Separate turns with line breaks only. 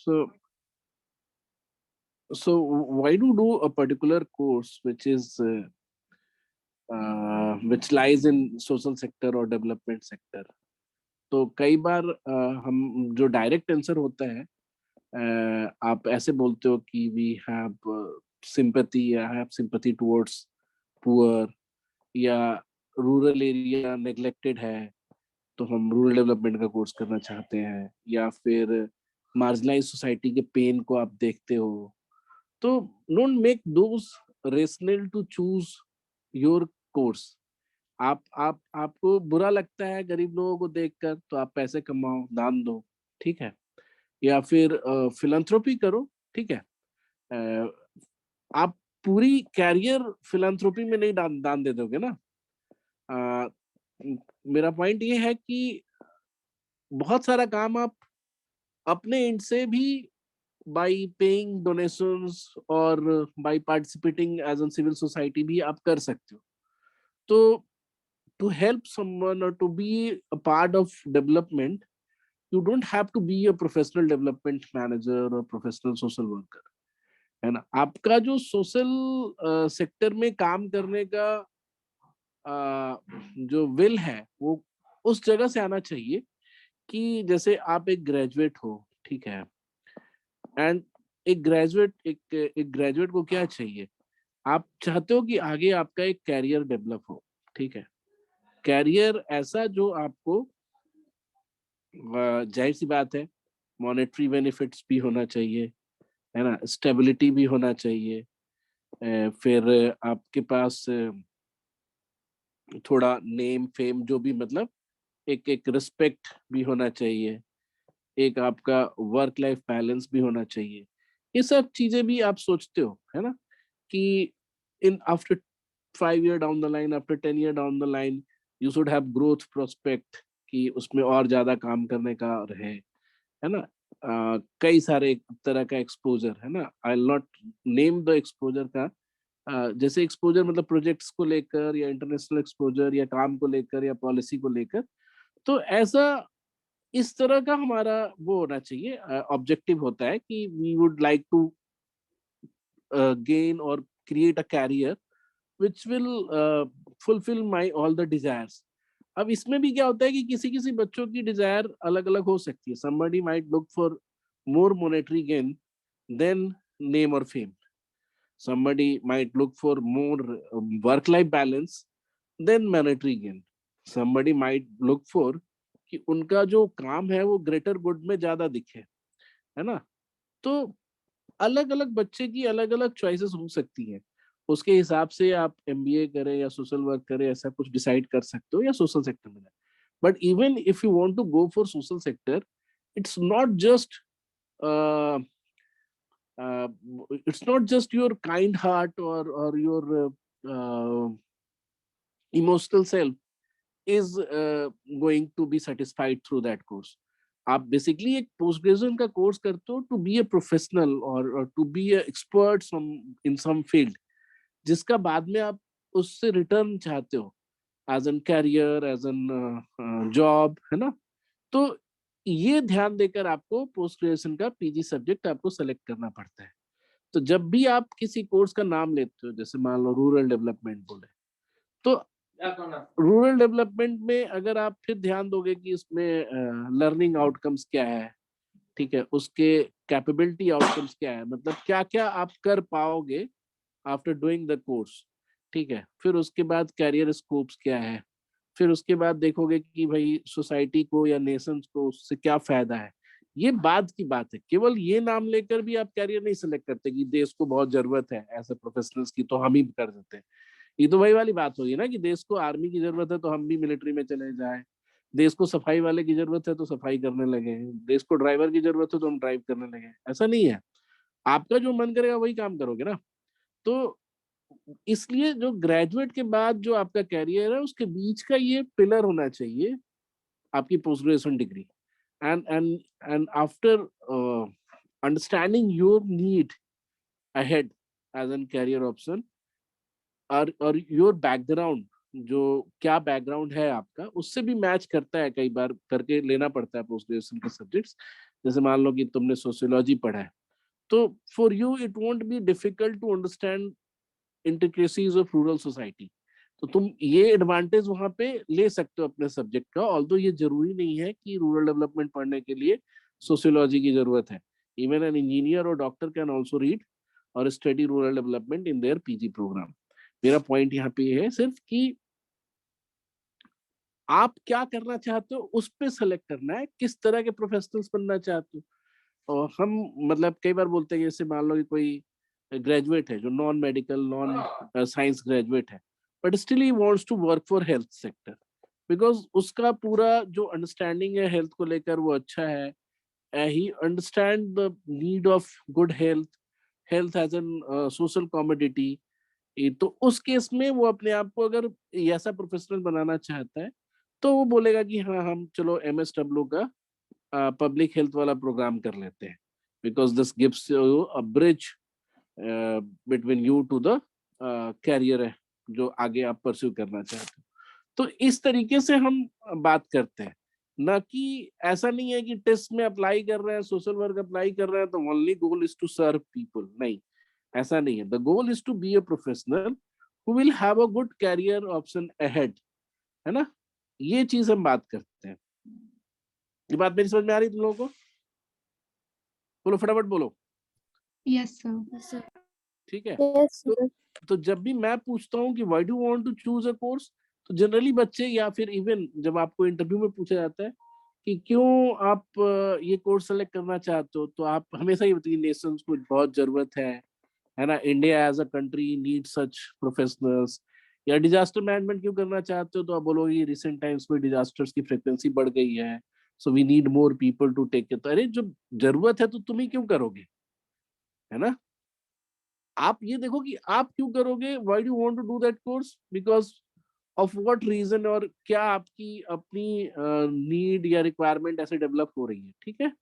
So, so why do a particular course which lies in social sector or development sector? तो कई बार हम जो direct answer होता है, आप ऐसे बोलते हो कि वी हैव सिंपैथी या हैव सिंपैथी टुवर्ड्स पुअर, या रूरल एरिया नेग्लेक्टेड है तो हम रूरल डेवलपमेंट का कोर्स करना चाहते हैं, या फिर मार्जिनलाइज सोसाइटी के पेन को आप देखते हो, तो don't make those rational to choose your course. आप आपको बुरा लगता है गरीब लोगों को देखकर, तो आप पैसे कमाओ, दान दो, ठीक है, या फिर फिलैंथ्रोपी करो, ठीक है। अ, आप पूरी कैरियर फिलैंथ्रोपी में नहीं दान दान दे दोगे ना। अ, मेरा पॉइंट ये है कि बहुत सारा काम आप अपने एंड से भी बाय पेइंग डोनेशंस और by participating as an civil society भी आप कर सकते हो। तो to help someone or to be a part of development, you don't have to be a professional development manager or professional social worker, है ना। आपका जो सोशल सेक्टर में काम करने का जो विल है वो उस जगह से आना चाहिए कि जैसे आप एक ग्रेजुएट हो, ठीक है, एंड एक ग्रेजुएट को क्या चाहिए, आप चाहते हो कि आगे आपका एक कैरियर डेवलप हो, ठीक है। कैरियर ऐसा जो आपको, जाहिर सी बात है, मॉनेटरी बेनिफिट्स भी होना चाहिए, है ना, स्टेबिलिटी भी होना चाहिए, फिर आपके पास थोड़ा नेम फेम जो भी, मतलब एक एक रिस्पेक्ट भी होना चाहिए, एक आपका वर्क लाइफ बैलेंस भी होना चाहिए। ये सब चीजें भी आप सोचते हो, है ना, कि in after 5 year down the line, after 10 year down the line, you should have growth prospect, कि उसमें और ज्यादा काम करने का रहे, है ना। कई सारे तरह का एक्सपोजर, है ना, I will not name the exposure का, जैसे एक्सपोजर मतलब प्रोजेक्ट्स को लेकर, या इंटरनेशनल एक्सपोजर, या काम को लेकर, या पॉलिसी को लेकर। तो ऐसा इस तरह का हमारा वो होना चाहिए, ऑब्जेक्टिव होता है कि we would like to gain और create a career which will fulfil my all the desires. अब इसमें भी क्या होता है कि किसी किसी बच्चों की डिजायर अलग अलग हो सकती है। somebody might look for more monetary gain than name or fame. Somebody might look for more work life balance than monetary gain. Somebody might look for कि उनका जो काम है वो ग्रेटर गुड में ज्यादा दिखे, है ना। तो अलग अलग बच्चे की अलग अलग चॉइसेस हो सकती हैं, उसके हिसाब से आप एमबीए करें या सोशल वर्क करें, ऐसा कुछ डिसाइड कर सकते हो, या सोशल सेक्टर में। But even if you want to go for social sector, it's not just it's not just your kind heart or your emotional self is going to be satisfied through that course. आप basically एक post graduation का course करते हो to be a professional और to be a expert in some field, जिसका बाद में आप उससे रिटर्न चाहते हो as an career, as an job, है ना। तो ये ध्यान देकर आपको पोस्ट ग्रेजुएशन का पीजी सब्जेक्ट आपको सेलेक्ट करना पड़ता है। तो जब भी आप किसी कोर्स का नाम लेते हो, जैसे मान लो रूरल डेवलपमेंट बोले, तो रूरल डेवलपमेंट में अगर आप फिर ध्यान दोगे कि इसमें लर्निंग आउटकम्स क्या है, ठीक है, उसके कैपेबिलिटी आउटकम्स क्या है, मतलब क्या क्या आप कर पाओगे आफ्टर डूइंग द कोर्स, ठीक है, फिर उसके बाद कैरियर स्कोप्स क्या है, फिर उसके बाद देखोगे कि भाई सोसाइटी को या नेशंस को उससे क्या फायदा है। ये बाद की बात है, केवल ये नाम लेकर भी आप कैरियर नहीं सिलेक्ट करते कि देश को बहुत जरूरत है ऐसे प्रोफेशनल्स की, तो हम ही कर देते हैं। ये तो वही वाली बात होगी ना कि देश को आर्मी की जरूरत है तो हम भी मिलिट्री में चले जाए, देश को सफाई वाले की जरूरत है तो सफाई करने लगे, देश को ड्राइवर की जरूरत है तो हम ड्राइव करने लगे। ऐसा नहीं है, आपका जो मन करेगा वही काम करोगे ना। तो इसलिए जो ग्रेजुएट के बाद जो आपका कैरियर है उसके बीच का ये पिलर होना चाहिए, आपकी post graduation degree. And after understanding your need ahead as an career option, और योर बैकग्राउंड, जो क्या बैकग्राउंड है आपका, उससे भी मैच करता है, कई बार करके लेना पड़ता है पोस्ट ग्रेजुएशन के सब्जेक्ट्स। जैसे मान लो कि तुमने सोशियोलॉजी पढ़ा है, तो for you it won't be difficult to understand intricacies of rural society. तो तुम ये एडवांटेज वहां पे ले सकते हो अपने सब्जेक्ट का, ऑल्दो ये जरूरी नहीं है कि रूरल डेवलपमेंट पढ़ने के लिए सोशियोलॉजी की जरूरत है। इवन एन इंजीनियर और डॉक्टर कैन ऑल्सो रीड और study rural development in their PG programme. मेरा पॉइंट यहाँ पे है सिर्फ कि आप क्या करना चाहते हो उस पे सेलेक्ट करना है, किस तरह के प्रोफेशनल्स बनना चाहते हो। और हम मतलब कई बार बोलते हैं, जैसे मान लो कि कोई ग्रेजुएट है जो non medical non science graduate है, but still he wants to work for health sector, because उसका पूरा जो अंडरस्टैंडिंग है हेल्थ को लेकर वो अच्छा है। He understand the need of good health, health as an social commodity. तो उस केस में वो अपने आप को अगर ऐसा प्रोफेशनल बनाना चाहता है, तो वो बोलेगा कि हाँ हम चलो MSW का पब्लिक हेल्थ वाला प्रोग्राम कर लेते हैं, because this gives you a bridge between you to the career है जो आगे आप परस्यू करना चाहते हो। तो इस तरीके से हम बात करते हैं, ना कि ऐसा नहीं है कि टेस्ट में अप्लाई कर रहे हैं, सोशल वर्क अप्लाई कर रहे हैं तो only goal is to serve people. नहीं, ऐसा नहीं है। The goal is to be a professional who will have a good career option ahead, है ना। ये चीज हम बात करते हैं। ये बात मेरी समझ में आ रही है तुम लोगों को? बोलो फटाफट बोलो।
Yes sir.
ठीक है।
Yes,
तो
sir.
तो जब भी मैं पूछता हूँ कि why do want to choose a course, तो जनरली बच्चे या फिर इवन जब आपको इंटरव्यू में पूछा जाता है कि क्यों आप ये कोर्स सेलेक्ट करना चाहते हो, तो आप हमेशा ये बताइए नेशंस को बहुत जरूरत है ना, India as a country need such professionals. या डिजास्टर मैनेजमेंट क्यों करना चाहते हो, तो आप बोलोगे रिसेंट टाइम्स में डिजास्टर्स की फ्रिक्वेंसी बढ़ गई है, so we need more people to take it. अरे जब जरूरत है तो तुम ही क्यों करोगे, है ना। आप ये देखो कि आप क्यों करोगे, why do want to do that course, because of what reason, और क्या आपकी अपनी नीड या रिक्वायरमेंट ऐसे डेवलप हो रही है। ठीक है।